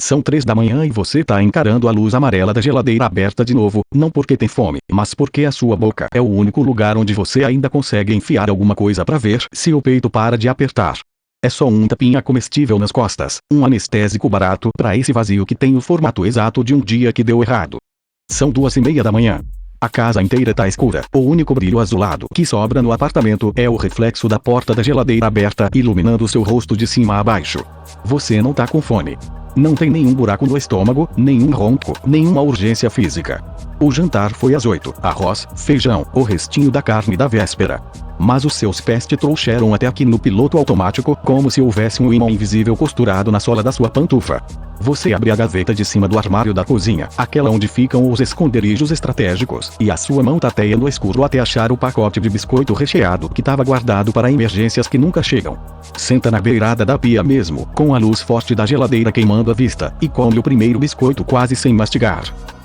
São 3 da manhã e você tá encarando a luz amarela da geladeira aberta de novo, não porque tem fome, mas porque a sua boca é o único lugar onde você ainda consegue enfiar alguma coisa pra ver se o peito para de apertar. É só um tapinha comestível nas costas, um anestésico barato pra esse vazio que tem o formato exato de um dia que deu errado. São 2:30 da manhã. A casa inteira tá escura. O único brilho azulado que sobra no apartamento é o reflexo da porta da geladeira aberta iluminando seu rosto de cima a baixo. Você não tá com fome. Não tem nenhum buraco no estômago, nenhum ronco, nenhuma urgência física. O jantar foi às 8, arroz, feijão, o restinho da carne da véspera. Mas os seus pés te trouxeram até aqui no piloto automático, como se houvesse um imã invisível costurado na sola da sua pantufa. Você abre a gaveta de cima do armário da cozinha, aquela onde ficam os esconderijos estratégicos, e a sua mão tateia no escuro até achar o pacote de biscoito recheado que estava guardado para emergências que nunca chegam. Senta na beirada da pia mesmo, com a luz forte da geladeira queimando a vista, e come o primeiro biscoito quase sem mastigar.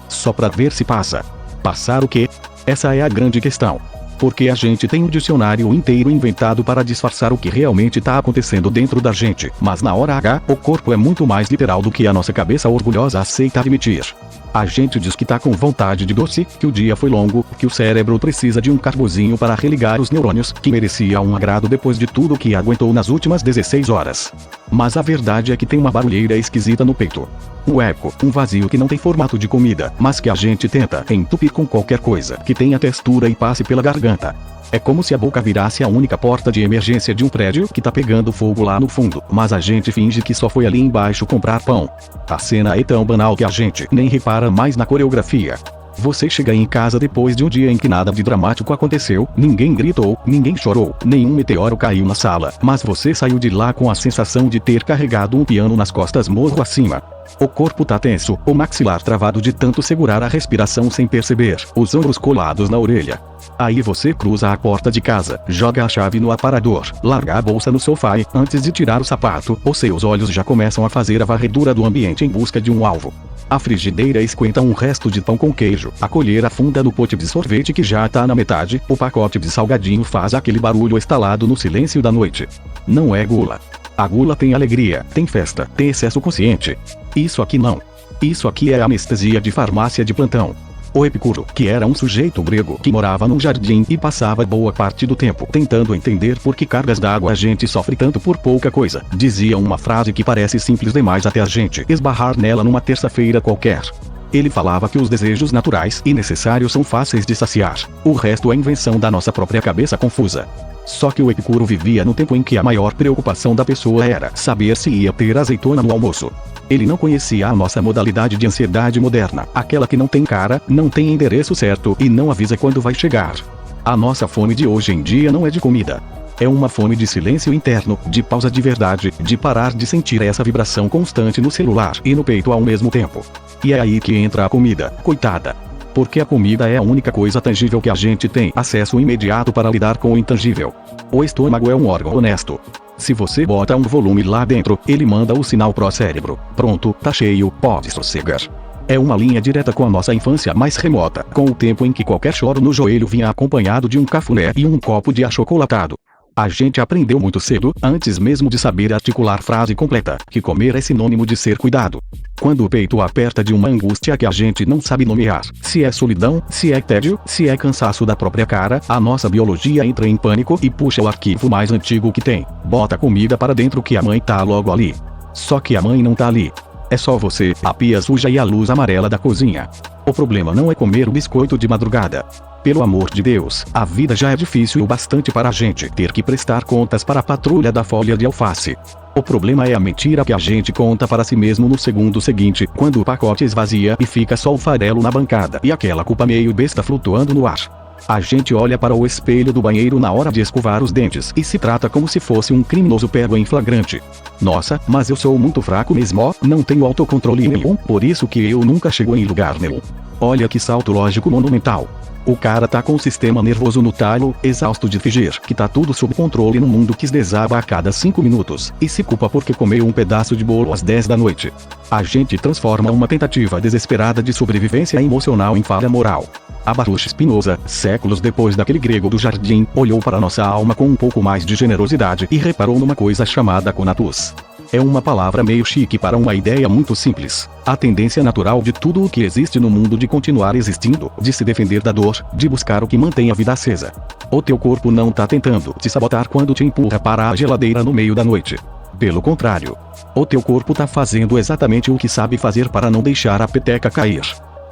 Só pra ver se passa. Passar o quê? Essa é a grande questão. Porque a gente tem um dicionário inteiro inventado para disfarçar o que realmente tá acontecendo dentro da gente, mas na hora H, o corpo é muito mais literal do que a nossa cabeça orgulhosa aceita admitir. A gente diz que tá com vontade de doce, que o dia foi longo, que o cérebro precisa de um carbozinho para religar os neurônios, que merecia um agrado depois de tudo que aguentou nas últimas 16 horas. Mas a verdade é que tem uma barulheira esquisita no peito. Um eco, um vazio que não tem formato de comida, mas que a gente tenta entupir com qualquer coisa que tenha textura e passe pela garganta. É como se a boca virasse a única porta de emergência de um prédio que tá pegando fogo lá no fundo, mas a gente finge que só foi ali embaixo comprar pão. A cena é tão banal que a gente nem repara mais na coreografia. Você chega em casa depois de um dia em que nada de dramático aconteceu, ninguém gritou, ninguém chorou, nenhum meteoro caiu na sala, mas você saiu de lá com a sensação de ter carregado um piano nas costas morro acima. O corpo tá tenso, o maxilar travado de tanto segurar a respiração sem perceber, os ombros colados na orelha. Aí você cruza a porta de casa, joga a chave no aparador, larga a bolsa no sofá e, antes de tirar o sapato, os seus olhos já começam a fazer a varredura do ambiente em busca de um alvo. A frigideira esquenta um resto de pão com queijo, a colher afunda no pote de sorvete que já tá na metade, o pacote de salgadinho faz aquele barulho estalado no silêncio da noite. Não é gula. A gula tem alegria, tem festa, tem excesso consciente. Isso aqui não. Isso aqui é anestesia de farmácia de plantão. O Epicuro, que era um sujeito grego que morava num jardim e passava boa parte do tempo tentando entender por que cargas d'água a gente sofre tanto por pouca coisa, dizia uma frase que parece simples demais até a gente esbarrar nela numa terça-feira qualquer. Ele falava que os desejos naturais e necessários são fáceis de saciar, o resto é invenção da nossa própria cabeça confusa. Só que o Epicuro vivia no tempo em que a maior preocupação da pessoa era saber se ia ter azeitona no almoço. Ele não conhecia a nossa modalidade de ansiedade moderna, aquela que não tem cara, não tem endereço certo e não avisa quando vai chegar. A nossa fome de hoje em dia não é de comida. É uma fome de silêncio interno, de pausa de verdade, de parar de sentir essa vibração constante no celular e no peito ao mesmo tempo. E é aí que entra a comida, coitada. Porque a comida é a única coisa tangível que a gente tem acesso imediato para lidar com o intangível. O estômago é um órgão honesto. Se você bota um volume lá dentro, ele manda o sinal pro cérebro. Pronto, tá cheio, pode sossegar. É uma linha direta com a nossa infância mais remota, com o tempo em que qualquer choro no joelho vinha acompanhado de um cafuné e um copo de achocolatado. A gente aprendeu muito cedo, antes mesmo de saber articular frase completa, que comer é sinônimo de ser cuidado. Quando o peito aperta de uma angústia que a gente não sabe nomear, se é solidão, se é tédio, se é cansaço da própria cara, a nossa biologia entra em pânico e puxa o arquivo mais antigo que tem. Bota comida para dentro que a mãe tá logo ali. Só que a mãe não tá ali. É só você, a pia suja e a luz amarela da cozinha. O problema não é comer o biscoito de madrugada. Pelo amor de Deus, a vida já é difícil o bastante para a gente ter que prestar contas para a patrulha da folha de alface. O problema é a mentira que a gente conta para si mesmo no segundo seguinte, quando o pacote esvazia e fica só o farelo na bancada e aquela culpa meio besta flutuando no ar. A gente olha para o espelho do banheiro na hora de escovar os dentes e se trata como se fosse um criminoso pego em flagrante. Nossa, mas eu sou muito fraco mesmo, não tenho autocontrole nenhum, por isso que eu nunca chego em lugar nenhum. Olha que salto lógico monumental. O cara tá com o sistema nervoso no talo, exausto de fingir que tá tudo sob controle no mundo que desaba a cada 5 minutos, e se culpa porque comeu um pedaço de bolo às 10 da noite. A gente transforma uma tentativa desesperada de sobrevivência emocional em falha moral. A Baruch Spinoza, séculos depois daquele grego do jardim, olhou para nossa alma com um pouco mais de generosidade e reparou numa coisa chamada conatus. É uma palavra meio chique para uma ideia muito simples. A tendência natural de tudo o que existe no mundo de continuar existindo, de se defender da dor, de buscar o que mantém a vida acesa. O teu corpo não tá tentando te sabotar quando te empurra para a geladeira no meio da noite. Pelo contrário. O teu corpo tá fazendo exatamente o que sabe fazer para não deixar a peteca cair.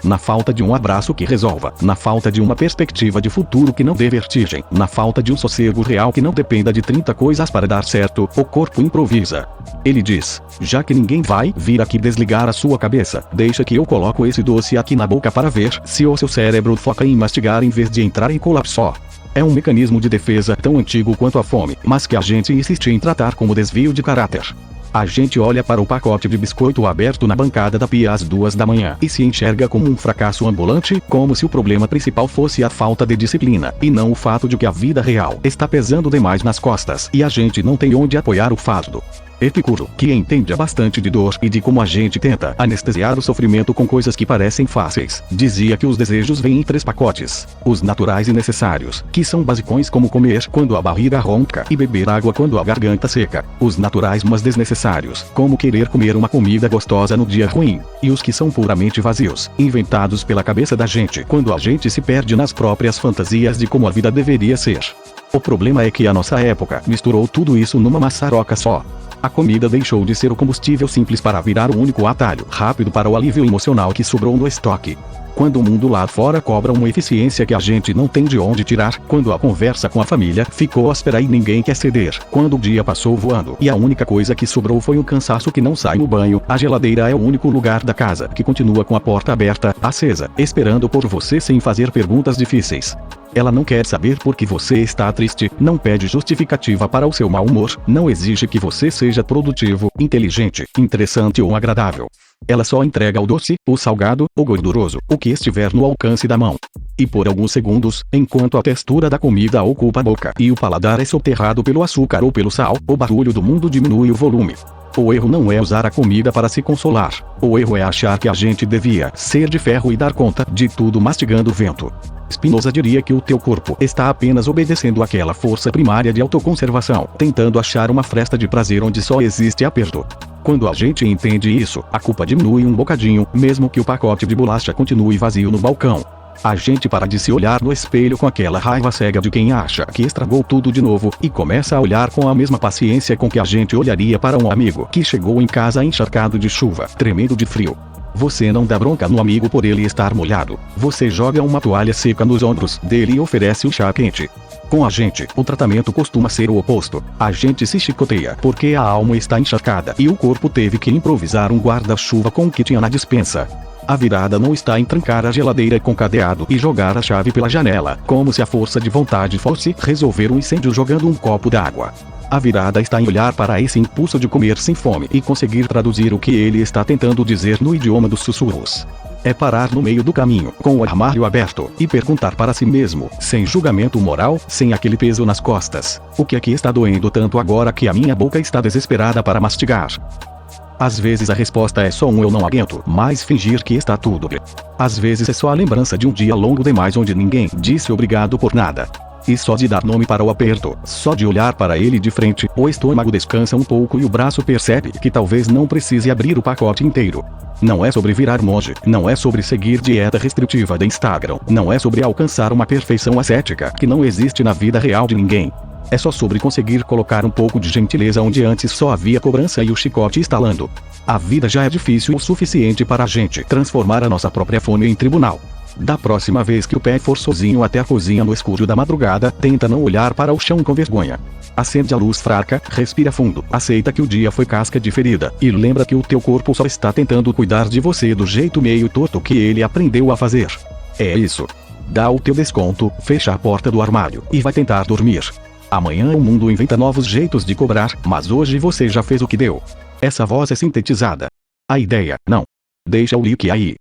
Na falta de um abraço que resolva, na falta de uma perspectiva de futuro que não dê vertigem, na falta de um sossego real que não dependa de 30 coisas para dar certo, o corpo improvisa. Ele diz: já que ninguém vai vir aqui desligar a sua cabeça, deixa que eu coloco esse doce aqui na boca para ver se o seu cérebro foca em mastigar em vez de entrar em colapso. É um mecanismo de defesa tão antigo quanto a fome, mas que a gente insiste em tratar como desvio de caráter. A gente olha para o pacote de biscoito aberto na bancada da pia às 2 da manhã e se enxerga como um fracasso ambulante, como se o problema principal fosse a falta de disciplina, e não o fato de que a vida real está pesando demais nas costas e a gente não tem onde apoiar o fardo. Epicuro, que entende bastante de dor e de como a gente tenta anestesiar o sofrimento com coisas que parecem fáceis, dizia que os desejos vêm em 3 pacotes. Os naturais e necessários, que são basicões como comer quando a barriga ronca e beber água quando a garganta seca. Os naturais mas desnecessários, como querer comer uma comida gostosa no dia ruim. E os que são puramente vazios, inventados pela cabeça da gente quando a gente se perde nas próprias fantasias de como a vida deveria ser. O problema é que a nossa época misturou tudo isso numa maçaroca só. A comida deixou de ser o combustível simples para virar o único atalho rápido para o alívio emocional que sobrou no estoque. Quando o mundo lá fora cobra uma eficiência que a gente não tem de onde tirar, quando a conversa com a família ficou áspera e ninguém quer ceder, quando o dia passou voando e a única coisa que sobrou foi o cansaço que não sai no banho, a geladeira é o único lugar da casa que continua com a porta aberta, acesa, esperando por você sem fazer perguntas difíceis. Ela não quer saber por que você está triste, não pede justificativa para o seu mau humor, não exige que você seja produtivo, inteligente, interessante ou agradável. Ela só entrega o doce, o salgado, o gorduroso, o que estiver no alcance da mão. E por alguns segundos, enquanto a textura da comida ocupa a boca e o paladar é soterrado pelo açúcar ou pelo sal, o barulho do mundo diminui o volume. O erro não é usar a comida para se consolar. O erro é achar que a gente devia ser de ferro e dar conta de tudo mastigando o vento. Spinoza diria que o teu corpo está apenas obedecendo àquela força primária de autoconservação, tentando achar uma fresta de prazer onde só existe aperto. Quando a gente entende isso, a culpa diminui um bocadinho, mesmo que o pacote de bolacha continue vazio no balcão. A gente para de se olhar no espelho com aquela raiva cega de quem acha que estragou tudo de novo, e começa a olhar com a mesma paciência com que a gente olharia para um amigo que chegou em casa encharcado de chuva, tremendo de frio. Você não dá bronca no amigo por ele estar molhado. Você joga uma toalha seca nos ombros dele e oferece o chá quente. Com a gente, o tratamento costuma ser o oposto. A gente se chicoteia porque a alma está encharcada e o corpo teve que improvisar um guarda-chuva com o que tinha na despensa. A virada não está em trancar a geladeira com cadeado e jogar a chave pela janela, como se a força de vontade fosse resolver um incêndio jogando um copo d'água. A virada está em olhar para esse impulso de comer sem fome e conseguir traduzir o que ele está tentando dizer no idioma dos sussurros. É parar no meio do caminho, com o armário aberto, e perguntar para si mesmo, sem julgamento moral, sem aquele peso nas costas: o que é que está doendo tanto agora que a minha boca está desesperada para mastigar? Às vezes a resposta é só um eu não aguento mais fingir que está tudo bem. Às vezes é só a lembrança de um dia longo demais onde ninguém disse obrigado por nada. E só de dar nome para o aperto, só de olhar para ele de frente, o estômago descansa um pouco e o braço percebe que talvez não precise abrir o pacote inteiro. Não é sobre virar monge, não é sobre seguir dieta restritiva da Instagram, não é sobre alcançar uma perfeição ascética que não existe na vida real de ninguém. É só sobre conseguir colocar um pouco de gentileza onde antes só havia cobrança e o chicote estalando. A vida já é difícil o suficiente para a gente transformar a nossa própria fome em tribunal. Da próxima vez que o pé for sozinho até a cozinha no escuro da madrugada, tenta não olhar para o chão com vergonha. Acende a luz fraca, respira fundo, aceita que o dia foi casca de ferida, e lembra que o teu corpo só está tentando cuidar de você do jeito meio torto que ele aprendeu a fazer. É isso. Dá o teu desconto, fecha a porta do armário, e vai tentar dormir. Amanhã o mundo inventa novos jeitos de cobrar, mas hoje você já fez o que deu. Essa voz é sintetizada. A ideia, não. Deixa o link aí.